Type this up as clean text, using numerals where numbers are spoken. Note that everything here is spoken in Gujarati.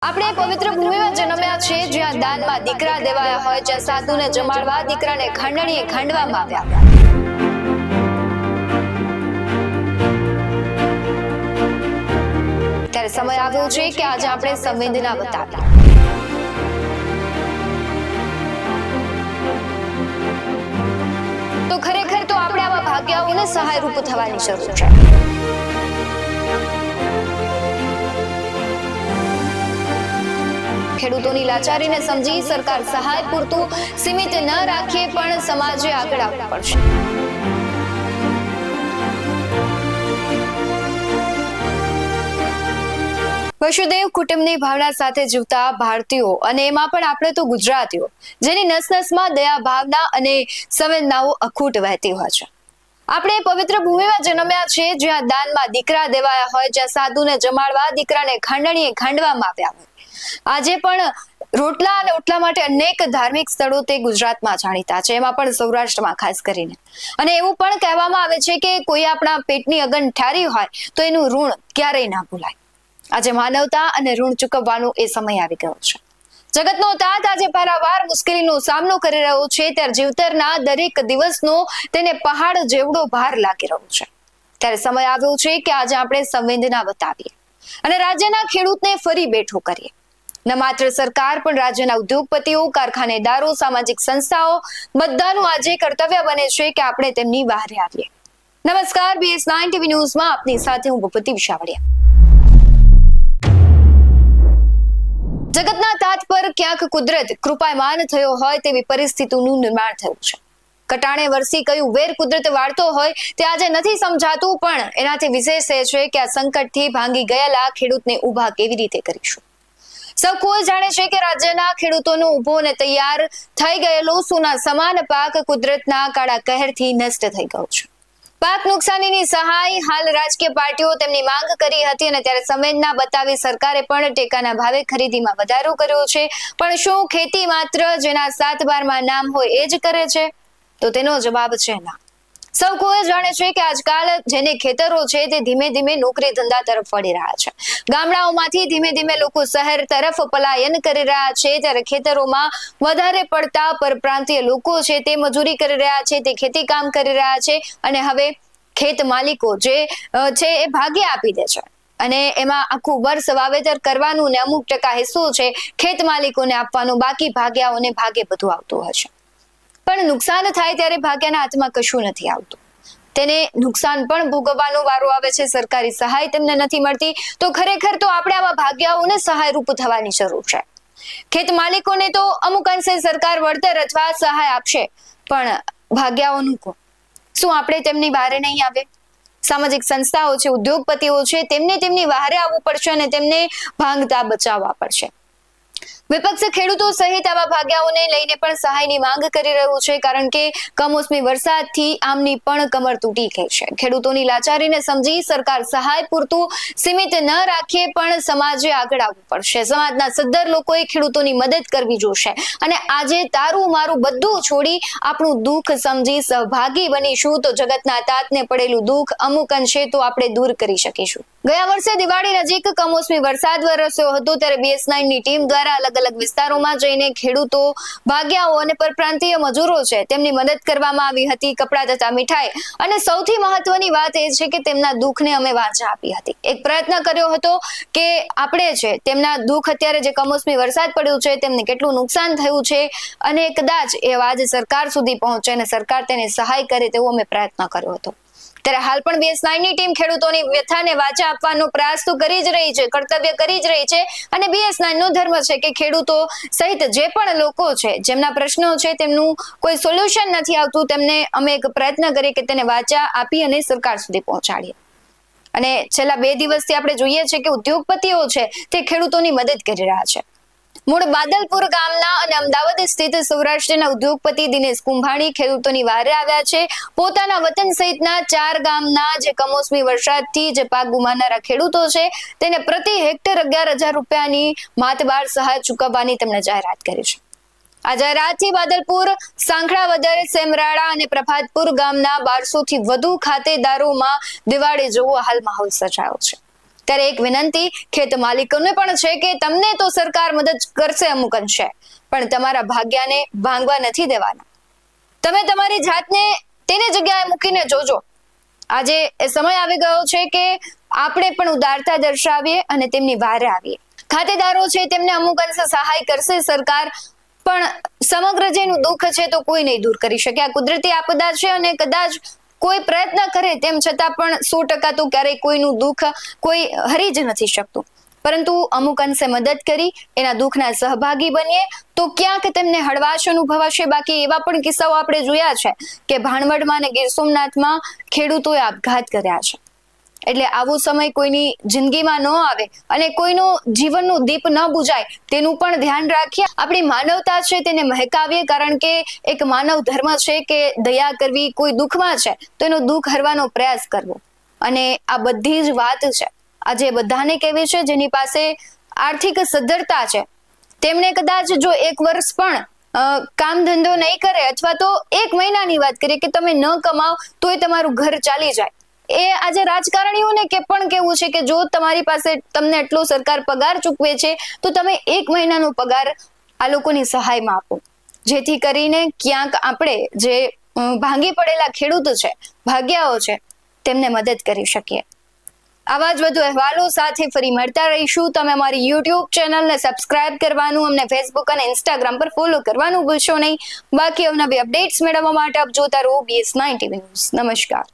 આપણે પવિત્ર ભૂમિમાં જન્મ્યા છે જ્યાં દાનમાં દીકરા દેવાયા હોય, જ્યાં સાધુને જમાડવા દીકરાને ખાંડણીએ ખાંડવામાં આવ્યા। ત્યારે સમય આવ્યો છે કે આજે આપણે સંવેદના બતાવીએ। તો ખરેખર તો આપણે આવા ભાગ્યાઓને સહાયરૂપ થવાની જરૂર છે। ખેડૂતોની લાચારીને સમજી સરકાર સહાય પૂરતું સીમિત ન રાખે પણ સમાજે આગળ આવવું પડશે। વસુદેવ કુટુંબની ભાવના સાથે જીવતા ભારતીયો અને એમાં પણ આપણે તો ગુજરાતીઓ જેની નસ-નસમાં દયા ભાવના અને સંવેદનાઓ અખૂટ વહેતી હોય છે। આપણે પવિત્ર ભૂમિમાં જન્મ્યા છે જ્યાં દાનમાં દીકરા દેવાયા હોય, જ્યાં સાધુને જમાડવા દીકરાને ખાંડણીએ ખાંડવામાં આવ્યા હોય। આજે પણ રોટલા અને ઓટલા માટે અનેક ધાર્મિક સ્થળો તે ગુજરાતમાં જાણીતા છે, એમાં પણ સૌરાષ્ટ્રમાં ખાસ કરીને। અને એવું પણ કહેવામાં આવે છે કે કોઈ આપણા પેટની અગન ઠારી હોય તો એનું ઋણ ક્યારેય ના ભૂલાય। આજે માનવતા અને ઋણ ચૂકવવાનો એ સમય આવી ગયો છે। જગતનો તાત આજે પારાવાર મુશ્કેલીનો સામનો કરી રહ્યો છે, ત્યારે જીવતરના દરેક દિવસનો તેને પહાડ જેવડો ભાર લાગી રહ્યો છે। ત્યારે સમય આવ્યો છે કે આજે આપણે સંવેદના બતાવીએ અને રાજ્યના ખેડૂતને ફરી બેઠો કરીએ। ન માત્ર સરકાર પણ રાજ્યના ઉદ્યોગપતિઓ, કારખાનેદારો, સામાજિક સંસ્થાઓ બધાનું આજે કર્તવ્ય બને છે કે આપણે તેમની વહારે આવીએ। નમસ્કાર, BS9 ટીવી ન્યૂઝમાં આપની સાથે હું ભૂપતિ વિશાવડિયા। જગતના તાત પર ક્યાંક કુદરત કૃપાયમાન થયો હોય તેવી પરિસ્થિતિનું નિર્માણ થયું છે। કટાણે વરસી કયું વેર કુદરત વાળતો હોય તે આજે નથી સમજાતું, પણ એનાથી વિશેષ એ છે કે આ સંકટથી ભાંગી ગયેલા ખેડૂતને ઊભા કેવી રીતે કરીશું। સૌ કોઈ જાણે છે કે રાજ્યના ખેડૂતોનો ઊભો અને તૈયાર થઈ ગયેલો સોના સમાન પાક કુદરતના કાળા કહેરથી નષ્ટ થઈ ગયો છે। પાક નુકસાનીની સહાય હાલ રાજકીય પાર્ટીઓ તેમની માંગ કરી હતી અને ત્યારે સંવેદના બતાવી સરકારે પણ ટેકાના ભાવે ખરીદીમાં વધારો કર્યો છે। પણ શું ખેતી માત્ર જેના 7/12માં નામ હોય એ જ કરે છે? તો તેનો જવાબ છે ના। સૌ કોઈ જાણે છે કે આજકાલ જેને ખેતરો છે તે ધીમે ધીમે નોકરી ધંધા તરફ વળી રહ્યા છે। ગામડાઓમાંથી ધીમે ધીમે લોકો શહેર તરફ પલાયન કરી રહ્યા છે, ત્યારે ખેતરોમાં વધારે પડતા પરપ્રાંતીય લોકો છે તે મજૂરી કરી રહ્યા છે, તે ખેતી કામ કરી રહ્યા છે અને હવે ખેત માલિકો જે છે એ ભાગે આપી દે છે અને એમાં આખું વર્ષ વાવેતર કરવાનું ને અમુક ટકા હિસ્સો છે ખેત માલિકોને આપવાનું, બાકી ભાગ્યાઓને ભાગે બધું આવતું હોય છે। પણ નુકસાન થાય ત્યારે ભાગ્યના હાથમાં કશું નથી આવતું, તેને નુકસાન પણ ભોગવવાનો વારો આવે છે, સરકારી સહાય તેમને નથી મળતી। તો ખરેખર તો આપણે આવા ભાગ્યાઓને સહાયરૂપ થવાની જરૂર છે। ખેત માલિકોને તો અમુક અંશે સરકાર વળતર અથવા સહાય આપશે, પણ ભાગ્યાઓનું કોણ? શું આપણે તેમની બહારે નહીં આવે? સામાજિક સંસ્થાઓ છે, ઉદ્યોગપતિઓ છે, તેમને તેમની બહારે આવવું પડશે અને તેમને ભાંગતા બચાવવા પડશે। વિપક્ષ ખેડૂતો સહિત આવા ભાગ્યાઓને લઈને પણ સહાયની માંગ કરી રહ્યું છે, કારણ કે કમોસમી વરસાદથી આમની પણ કમર તૂટી ગઈ છે। ખેડૂતોની લાચારીને સમજી સરકાર સહાય પૂરતું સીમિત ન રાખે પણ સમાજે આગળ આવવું પડશે। સમાજના સદ્ધર લોકોએ ખેડૂતોની મદદ કરવી જોશે અને આજે તારું મારું બધું છોડી આપણું દુઃખ સમજી સહભાગી બનીશું તો જગતના તાતને પડેલું દુઃખ અમુક અંશે તો આપણે દૂર કરી શકીશું। ગયા વર્ષે દિવાળી નજીક કમોસમી વરસાદ વરસ્યો હતો, ત્યારે BS9ની ટીમ દ્વારા અલગ અલગ વિસ્તારોમાં જઈને ખેડૂતો, ભાગ્યાઓ અને પરપ્રાંતીય મજૂરો છે તેમની મદદ કરવામાં આવી હતી। કપડા તથા મીઠાઈ અને સૌથી મહત્વની વાત એ છે કે તેમના દુઃખને અમે વાચા આપી હતી। એક પ્રયત્ન કર્યો હતો કે આપણે છે તેમના દુઃખ, અત્યારે જે કમોસમી વરસાદ પડ્યો છે તેમને કેટલું નુકસાન થયું છે અને કદાચ એ અવાજ સરકાર સુધી પહોંચે અને સરકાર તેને સહાય કરે તેવો અમે પ્રયત્ન કર્યો હતો। ત્યારે હાલ પણ BS9ની ટીમ ખેડૂતોની વ્યથાને વાચા આપવાનો પ્રયાસ તો કરી જ રહી છે, કર્તવ્ય કરી જ રહી છે અને BS9નો ધર્મ છે કે ખેડૂતો સહિત જે પણ લોકો છે જેમના પ્રશ્નો છે તેમનું કોઈ સોલ્યુશન નથી આવતું, તેમને અમે એક પ્રયત્ન કરીએ કે તેને વાચા આપી અને સરકાર સુધી પહોંચાડીએ। અને છેલ્લા 2 દિવસથી આપણે જોઈએ છે કે ઉદ્યોગપતિઓ છે તે ખેડૂતોની મદદ કરી રહ્યા છે। મૂળ બાદલપુર ગામના અને અમદાવાદ સ્થિત સૌરાષ્ટ્રના ઉદ્યોગપતિ દિનેશ કુંભાણી ખેડૂતોની વારે આવ્યા છે। પોતાના વતન સહિતના 4 ગામના જે કમોસમી વરસાદથી જે પાક ગુમાવનારા ખેડૂતો છે તેને પ્રતિ હેક્ટર 11,000 રૂપિયાની માતબાર સહાય ચૂકવવાની તેમણે જાહેરાત કરી છે। આ જાહેરાતથી બાદલપુર, સાંખળાવદર, સેમરાળા અને પ્રભાતપુર ગામના 1200 થી વધુ ખાતેદારોમાં દિવાળી જેવો હાલ માહોલ સર્જાયો છે। ત્યારે એક વિનંતી ખેત માલિકોને પણ છે કે તમને તો સરકાર મદદ કરશે અમુક અંશે, પણ તમારા ભાગ્યને ભાંગવા નથી દેવાના. તમે તમારી જાતને તેની જગ્યાએ મૂકીને જોજો. આજે એ સમય આવી ગયો છે કે આપણે પણ ઉદારતા દર્શાવીએ અને તેમની વારે આવીએ. ખાતેદારો છે તેમને અમુક અંશે સહાય કરશે સરકાર, પણ સમગ્ર જેનું દુઃખ છે તો કોઈ નહીં દૂર કરી શકે. આ કુદરતી આપદા છે અને કદાચ કોઈ પ્રયત્ન કરે તેમ છતાં પણ 100% તો ક્યારેય કોઈનું દુઃખ કોઈ હરી જ નથી શકતું. પરંતુ અમુક અંશે મદદ કરી એના દુઃખના સહભાગી બનીએ તો ક્યાંક તેમને હળવાશ અનુભવાશે. બાકી એવા પણ કિસ્સાઓ આપણે જોયા છે કે ભાણવડમાં અને ગીર સોમનાથમાં ખેડૂતોએ આપઘાત કર્યા છે. એટલે આવો સમય કોઈની જિંદગીમાં ન આવે અને કોઈનું જીવનનું દીપ ન બુજાય તેનું પણ ધ્યાન રાખીએ. આપણી માનવતા છે તેને મહેકાવીએ, કારણ કે એક માનવ ધર્મ છે કે દયા કરવી. કોઈ દુઃખમાં છે તો એનું દુઃખ હરવાનો પ્રયાસ કરવો. અને આ બધી જ વાત છે આજે બધાને કહેવી છે જેની પાસે આર્થિક સદ્ધરતા છે તેમણે કદાચ જો 1 વર્ષ પણ કામ ધંધો નહીં કરે અથવા તો 1 મહિનાની વાત કરીએ કે તમે ન કમાઓ તોય તમારું ઘર ચાલી જાય. એ આજે રાજકારણીઓને કે પણ કેવું છે કે જો તમારી પાસે તમને એટલો સરકાર પગાર ચૂકવે છે તો તમે 1 મહિનાનો પગાર આ લોકોની સહાયમાં આપો, જેથી કરીને ક્યાંક આપણે જે ભાંગી પડેલા ખેડૂતો છે, ભાગ્યાઓ છે, તેમને મદદ કરી શકીએ. આવા જ વધુ અહેવાલો સાથે ફરી મળતા રહીશું. તમે અમારી YouTube ચેનલને સબસ્ક્રાઇબ કરવાનું, અમને Facebook અને Instagram પર ફોલો કરવાનું ભૂલશો નહીં. બાકી અવનવી અપડેટ્સ મેળવવા માટે આપ જોતા રહો BS9 TV ન્યૂઝ. નમસ્કાર.